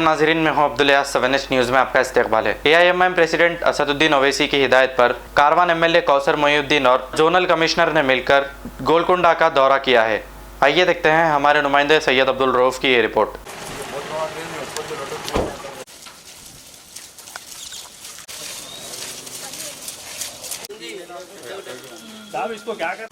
नाजरीन, मैं हूं अब्दुल यास। 7H न्यूज़ में आपका इस्तकबाल है। AIMIM प्रेसिडेंट असदुद्दीन ओवैसी की हिदायत पर कारवान MLA कौसर मोइनुद्दीन और जोनल कमिश्नर ने मिलकर गोलकुंडा का दौरा किया है। आइए देखते हैं हमारे नुमाइंदे सैयद अब्दुल रऊफ की ये रिपोर्ट। इसको क्या कर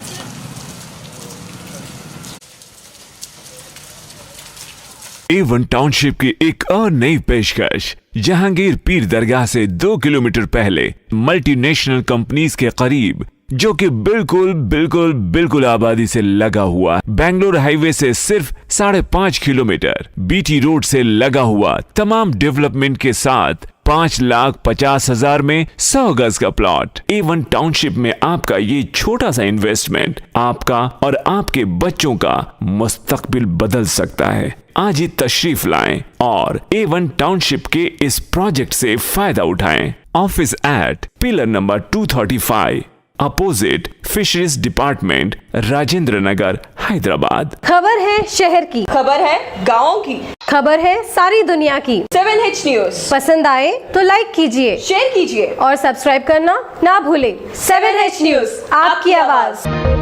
A1 टाउनशिप की एक और नई पेशकश। जहांगीर पीर दरगाह से 2 किलोमीटर पहले मल्टीनेशनल कंपनीज के करीब, जो कि बिल्कुल आबादी से लगा हुआ, बेंगलोर हाईवे से सिर्फ 5.5 किलोमीटर, BT रोड से लगा हुआ, तमाम डेवलपमेंट के साथ 5,50,000 में 100 गज का प्लॉट। A1 टाउनशिप में आपका ये छोटा सा इन्वेस्टमेंट आपका और आपके बच्चों का मुस्तकबिल बदल सकता है। आज ही तशरीफ लाएं और A1 टाउनशिप के इस प्रोजेक्ट से फायदा उठाएं। Office at pillar number 235 opposite fisheries department, Rajendra Nagar, Hyderabad. खबर है शहर की, खबर है गाँव की, खबर है सारी दुनिया की। 7H न्यूज़ पसंद आए तो लाइक कीजिए, शेयर कीजिए और सब्सक्राइब करना ना भूलें। 7H न्यूज़, आपकी आवाज।